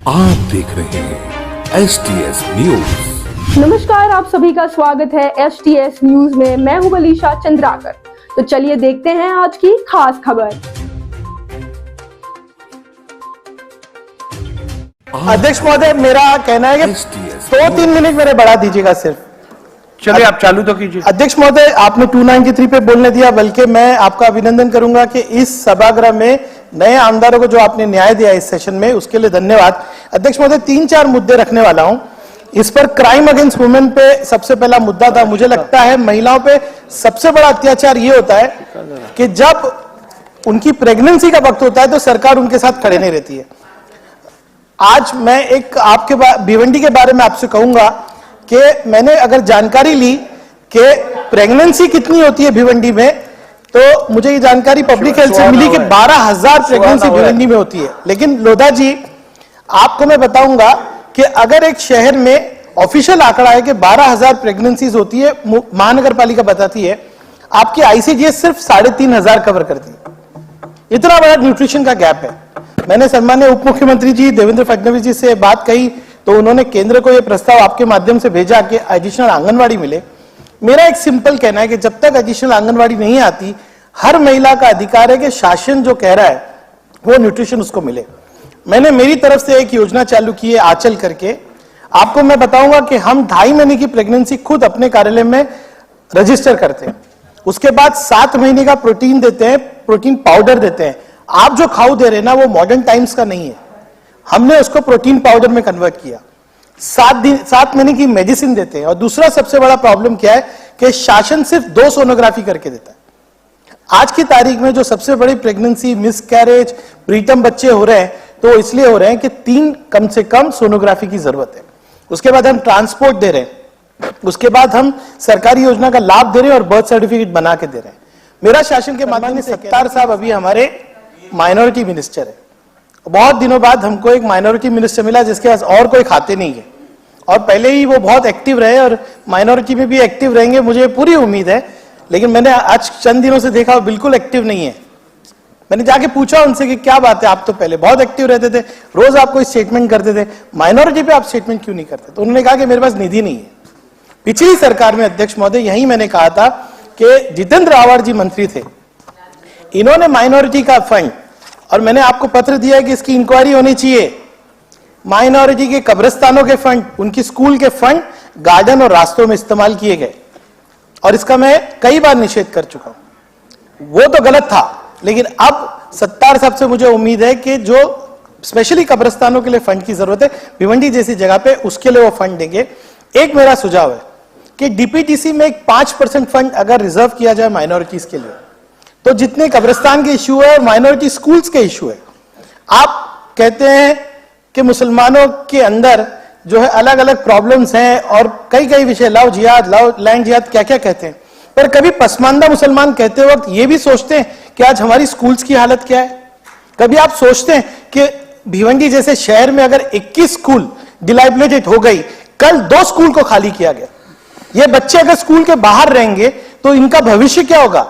आप देख रहे हैं STS न्यूज। नमस्कार, आप सभी का स्वागत है STS न्यूज में। मैं हूं बलीशा चंद्राकर। तो चलिए देखते हैं आज की खास खबर। अध्यक्ष महोदय, मेरा कहना है कि 2-3 मिनट मेरे बढ़ा दीजिएगा सिर्फ। चलिए आप चालू तो कीजिए। अध्यक्ष महोदय, आपने 293 पे बोलने दिया, बल्कि मैं आपका अभिनंदन करूंगा कि इस सभागृह में नए आमदारों को जो आपने न्याय दिया इस सेशन में, उसके लिए धन्यवाद। अध्यक्ष महोदय, 3-4 मुद्दे रखने वाला हूं। इस पर क्राइम अगेंस्ट वुमेन पे सबसे पहला मुद्दा था। मुझे लगता है महिलाओं पे सबसे बड़ा अत्याचार ये होता है कि जब उनकी प्रेगनेंसी का वक्त होता है तो सरकार उनके साथ खड़े नहीं रहती है। आज मैं एक आपके भिवंडी के बारे में आपसे कहूंगा कि मैंने अगर जानकारी ली कि प्रेगनेंसी कितनी होती है भिवंडी में, तो मुझे ये जानकारी पब्लिक हेल्थ से मिली कि 12,000 प्रेगनेंसी भिवंडी में होती है। लेकिन लोधा जी, आपको मैं बताऊंगा कि अगर एक शहर में ऑफिशियल आंकड़ा है कि 12,000 प्रेगनेंसीज होती है, महानगर पालिका बताती है, आपकी ICDS सिर्फ 3,500 कवर करती है। इतना बड़ा न्यूट्रिशन का गैप है। मैंने सम्माननीय उप मुख्यमंत्री जी देवेंद्र फडणवीस जी से बात कही तो उन्होंने केंद्र को यह प्रस्ताव आपके माध्यम से भेजा कि एडिशनल आंगनवाड़ी मिले। मेरा एक सिंपल कहना है कि जब तक एडिशनल आंगनवाड़ी नहीं आती, हर महिला का अधिकार है कि शासन जो कह रहा है वो न्यूट्रिशन उसको मिले। मैंने मेरी तरफ से एक योजना चालू की है आंचल करके। आपको मैं बताऊंगा कि हम 2.5 महीने की प्रेगनेंसी खुद अपने कार्यालय में रजिस्टर करते हैं। उसके बाद 7 महीने का प्रोटीन देते हैं, प्रोटीन पाउडर देते हैं। आप जो खाऊ दे रहे हैं ना, वो मॉडर्न टाइम्स का नहीं है, हमने उसको प्रोटीन पाउडर में कन्वर्ट किया। 7 महीने की मेडिसिन देते हैं। और दूसरा सबसे बड़ा प्रॉब्लम क्या है कि शासन सिर्फ 2 सोनोग्राफी करके देता है। आज की तारीख में जो सबसे बड़ी प्रेगनेंसी, मिसकैरेज, प्रीटर्म बच्चे हो रहे हैं, तो इसलिए हो रहे हैं कि 3 कम से कम सोनोग्राफी की जरूरत है। उसके बाद हम ट्रांसपोर्ट दे रहे हैं, उसके बाद हम सरकारी योजना का लाभ दे रहे हैं और बर्थ सर्टिफिकेट बना के दे रहे हैं। मेरा शासन के माध्यम से सत्तार साहब अभी हमारे माइनॉरिटी मिनिस्टर है। बहुत दिनों बाद हमको एक माइनॉरिटी मिनिस्टर मिला जिसके पास और कोई खाते नहीं है, और पहले ही वो बहुत एक्टिव रहे और माइनॉरिटी में भी एक्टिव रहेंगे, मुझे पूरी उम्मीद है। लेकिन मैंने आज चंद दिनों से देखा वो बिल्कुल एक्टिव नहीं है। मैंने जाके पूछा उनसे कि क्या बात है, आप तो पहले बहुत एक्टिव रहते थे, रोज आप कोई स्टेटमेंट करते थे, माइनॉरिटी पे आप स्टेटमेंट क्यों नहीं करते? तो उन्होंने कहा कि मेरे पास निधि नहीं है। पिछली सरकार में अध्यक्ष महोदय यही मैंने कहा था कि जितेंद्र आवाड़ जी मंत्री थे, इन्होंने माइनॉरिटी का फंड, और मैंने आपको पत्र दिया है कि इसकी इंक्वायरी होनी चाहिए। माइनॉरिटी के कब्रिस्तानों के फंड, उनकी स्कूल के फंड गार्डन और रास्तों में इस्तेमाल किए गए, और इसका मैं कई बार निषेध कर चुका हूं। वो तो गलत था, लेकिन अब सत्तार साहब से मुझे उम्मीद है कि जो स्पेशली कब्रिस्तानों के लिए फंड की जरूरत है भिवंडी जैसी जगह पे, उसके लिए वो फंड देंगे। एक मेरा सुझाव है कि DPTC में एक 5% फंड अगर रिजर्व किया जाए माइनॉरिटीज के लिए, तो जितने कब्रिस्तान के इश्यू है और माइनॉरिटी स्कूल्स के इश्यू है, आप कहते हैं कि मुसलमानों के अंदर जो है अलग अलग प्रॉब्लम्स हैं और कई विषय, लव जिहाद, लव लैंड जिहाद, क्या क्या कहते हैं, पर कभी पसमानदा मुसलमान कहते वक्त ये भी सोचते हैं कि आज हमारी स्कूल्स की हालत क्या है? कभी आप सोचते हैं कि भिवंडी जैसे शहर में अगर 21 स्कूल डिलाइबलेटेड हो गई, कल 2 स्कूल को खाली किया गया, ये बच्चे अगर स्कूल के बाहर रहेंगे तो इनका भविष्य क्या होगा?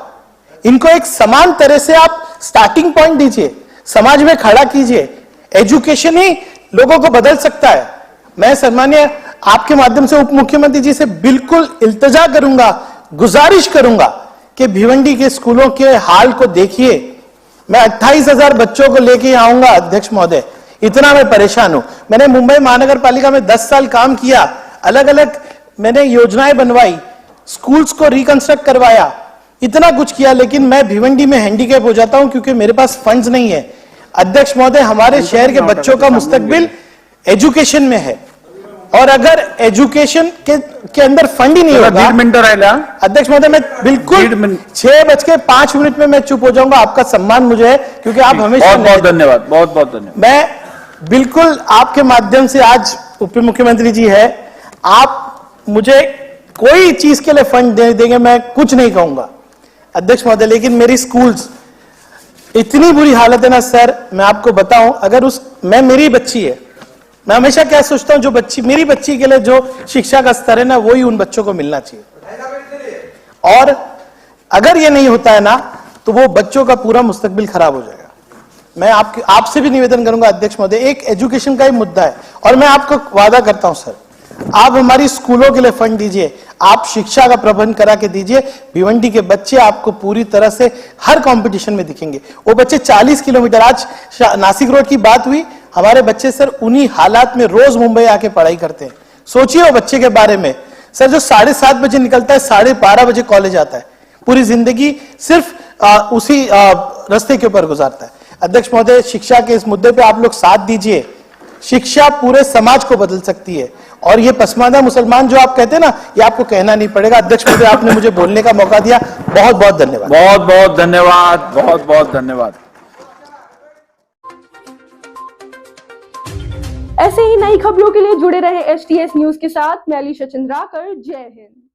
इनको एक समान तरह से आप स्टार्टिंग पॉइंट दीजिए, समाज में खड़ा कीजिए। एजुकेशन ही लोगों को बदल सकता है। मैं सम्मान्य आपके माध्यम से उप मुख्यमंत्री जी से बिल्कुल इल्तजा करूंगा, गुजारिश करूंगा कि भिवंडी के स्कूलों के हाल को देखिए। मैं 28,000 बच्चों को लेके आऊंगा अध्यक्ष महोदय, इतना मैं परेशान हूं। मैंने मुंबई महानगर पालिका में 10 साल काम किया, अलग अलग मैंने योजनाएं बनवाई, स्कूल्स को रिकंस्ट्रक्ट करवाया, इतना कुछ किया, लेकिन मैं भिवंडी में हैंडीकैप हो जाता हूं क्योंकि मेरे पास फंड्स नहीं है। अध्यक्ष महोदय, हमारे शहर के बच्चों का मुस्तकबिल एजुकेशन में है, और अगर एजुकेशन के अंदर फंड ही नहीं होगा। अध्यक्ष महोदय, मैं बिल्कुल 6:05 में मैं चुप हो जाऊंगा। आपका सम्मान मुझे है क्योंकि आप हमेशा। बहुत धन्यवाद, बहुत धन्यवाद। मैं बिल्कुल आपके माध्यम से, आज उप मुख्यमंत्री जी है, आप मुझे कोई चीज के लिए फंड दे देंगे, मैं कुछ नहीं कहूंगा अध्यक्ष महोदय। लेकिन मेरी स्कूल्स इतनी बुरी हालत है ना सर, मैं आपको बताऊं, अगर मेरी बच्ची है, मैं हमेशा क्या सोचता हूं, जो बच्ची मेरी बच्ची के लिए जो शिक्षा का स्तर है ना, वही उन बच्चों को मिलना चाहिए। और अगर ये नहीं होता है ना, तो वो बच्चों का पूरा मुस्तकबिल खराब हो जाएगा। मैं आपसे भी निवेदन करूंगा अध्यक्ष महोदय, एक एजुकेशन का ही मुद्दा है और मैं आपको वादा करता हूं सर, आप हमारी स्कूलों के लिए फंड दीजिए, आप शिक्षा का प्रबंध करा के दीजिए, भिवंडी के बच्चे आपको पूरी तरह से हर कंपटीशन में दिखेंगे। वो बच्चे 40 किलोमीटर, आज नासिक रोड की बात हुई, हमारे बच्चे सर उन्हीं हालात में रोज मुंबई आके पढ़ाई करते हैं। सोचिए वो बच्चे के बारे में सर, जो 7:30 बजे निकलता है 12:30 बजे कॉलेज आता है, पूरी जिंदगी सिर्फ उसी रास्ते के ऊपर गुजारता है। अध्यक्ष महोदय, शिक्षा के इस मुद्दे पे आप लोग साथ दीजिए, शिक्षा पूरे समाज को बदल सकती है। और ये पसमानदा मुसलमान जो आप कहते हैं ना, ये आपको कहना नहीं पड़ेगा। अध्यक्ष महोदय, आपने मुझे बोलने का मौका दिया, बहुत बहुत धन्यवाद। बहुत बहुत धन्यवाद, बहुत बहुत धन्यवाद। ऐसे ही नई खबरों के लिए जुड़े रहे STS न्यूज के साथ। मैं अलीशा चंद्राकर, जय हिंद।